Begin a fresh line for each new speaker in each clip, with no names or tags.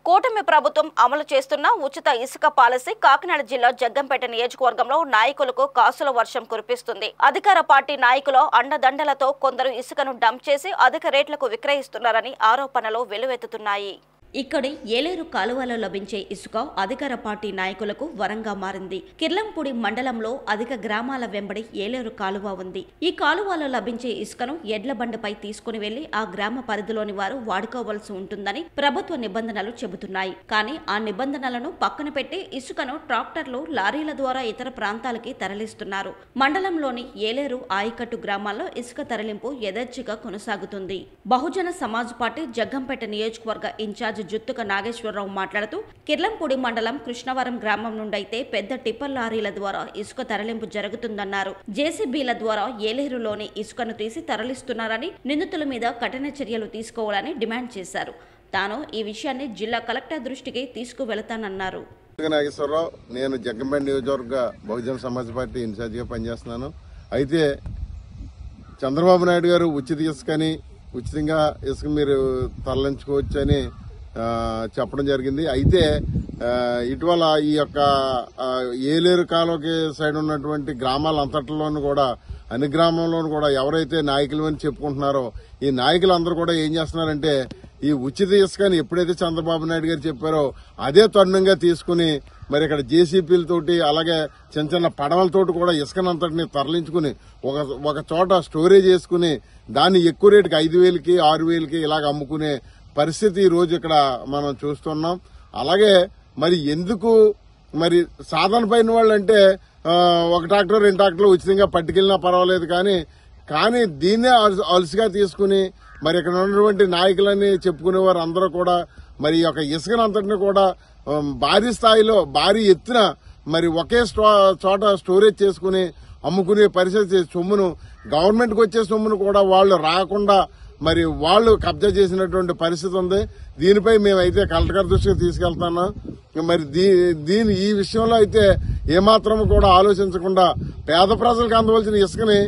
కూటమి ప్రభుత్వం అమలు చేస్తున్న ఉచిత ఇసుక పాలసీ కాకినాడ జిల్లా జగ్గంపేట నియోజకవర్గంలో నాయకులకు కాసుల వర్షం కురిపిస్తుంది. అధికార పార్టీ నాయకుల అండదండలతో కొందరు ఇసుకను డంప్ చేసి అధిక రేట్లకు విక్రయిస్తున్నారని ఆరోపణలు వెల్లువెత్తుతున్నాయి. ఇక్కడి ఏలేరు కాలువలో లభించే ఇసుక అధికార పార్టీ నాయకులకు వరంగా మారింది. కిర్లంపూడి మండలంలో అధిక గ్రామాల వెంబడి ఏలేరు కాలువ ఉంది. ఈ కాలువలో లభించే ఇసుకను ఎడ్ల బండిపై తీసుకుని వెళ్లి ఆ గ్రామ పరిధిలోని వారు వాడుకోవాల్సి ఉంటుందని ప్రభుత్వ నిబంధనలు చెబుతున్నాయి. కానీ ఆ నిబంధనలను పక్కన పెట్టి ఇసుకను ట్రాక్టర్లు, లారీల ద్వారా ఇతర ప్రాంతాలకి తరలిస్తున్నారు. మండలంలోని ఏలేరు, ఆయకట్టు గ్రామాల్లో ఇసుక తరలింపు యథేచ్ఛగా కొనసాగుతుంది. బహుజన సమాజ్ పార్టీ జగ్గంపేట నియోజకవర్గ ఇన్ఛార్జ్ జుత్తుక నాగేశ్వరరావు మాట్లాడుతూ కిర్లంపూడి మండలం కృష్ణవరం గ్రామం నుండైతే పెద్ద టిప్పర్ లారీల ద్వారా ఇసుక తరలింపు జరుగుతుందన్నారు. జేసీబీల ద్వారా ఏలేరులోని ఇసుకను తీసి తరలిస్తున్నారని, నిందితుల మీద కఠిన చర్యలు తీసుకోవాలని డిమాండ్ చేశారు. తాను ఈ విషయాన్ని జిల్లా కలెక్టర్ దృష్టికి తీసుకువెళతానన్నారు.
నాగేశ్వరరావు, నేను జగ్గంపేట నియోజకవర్గ బహుజన సమాజ్ పార్టీ ఇన్ఛార్జిగా పనిచేస్తున్నాను. అయితే చంద్రబాబు నాయుడు గారు ఉచితంగా ఇసుక మీరు తరలించుకోవచ్చు అని చెప్పడం జరిగింది. అయితే ఇటీవల ఈ యొక్క ఏలేరు కాలువకి సైడ్ ఉన్నటువంటి గ్రామాలంతట్లోనూ కూడా, అన్ని గ్రామంలోనూ కూడా ఎవరైతే నాయకులు అని చెప్పుకుంటున్నారో ఈ నాయకులందరూ కూడా ఏం చేస్తున్నారంటే ఈ ఉచిత ఇసుకని ఎప్పుడైతే చంద్రబాబు నాయుడు గారు చెప్పారో అదే తరుణంగా తీసుకుని మరి ఇక్కడ జేసీపీలతోటి అలాగే చిన్న చిన్న పడవలతోటి కూడా ఇసుకనంతటిని తరలించుకుని ఒక చోట స్టోరేజ్ చేసుకుని దాన్ని ఎక్కువ రేటుకి 5,000కి 6,000కి ఇలాగ అమ్ముకునే పరిస్థితి ఈ రోజు ఇక్కడ మనం చూస్తున్నాం. అలాగే మరి ఎందుకు మరి సాధన పైన వాళ్ళు అంటే ఒక ట్రాక్టర్ 2 ట్రాక్టర్లు ఉచితంగా పట్టుకెళ్ళినా పర్వాలేదు, కానీ దీన్నే అలసిగా తీసుకుని మరి ఇక్కడ ఉన్నటువంటి నాయకులని చెప్పుకునేవారు అందరూ కూడా మరి ఈ యొక్క ఇసుకనంతటిని కూడా భారీ స్థాయిలో భారీ ఎత్తున మరి ఒకే చోట స్టోరేజ్ చేసుకుని అమ్ముకునే పరిస్థితి, సొమ్మును గవర్నమెంట్కి వచ్చే సొమ్మును కూడా వాళ్ళు రాకుండా మరి వాళ్ళు కబ్జా చేసినటువంటి పరిస్థితి ఉంది. దీనిపై మేమైతే కలెక్టర్ దృష్టికి తీసుకెళ్తున్నాం. మరి ఈ విషయంలో అయితే ఏమాత్రం కూడా ఆలోచించకుండా పేద ప్రజలకు అందవలసిన ఇసుకని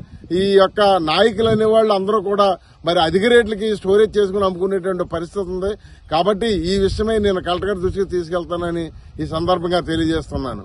ఈ యొక్క నాయకులు అనే వాళ్ళు అందరూ కూడా మరి అధిక రేట్లకి స్టోరేజ్ చేసుకుని అమ్ముకునేటువంటి పరిస్థితి ఉంది. కాబట్టి ఈ విషయమై నేను కలెక్టర్ దృష్టికి తీసుకెళ్తానని ఈ సందర్భంగా తెలియజేస్తున్నాను.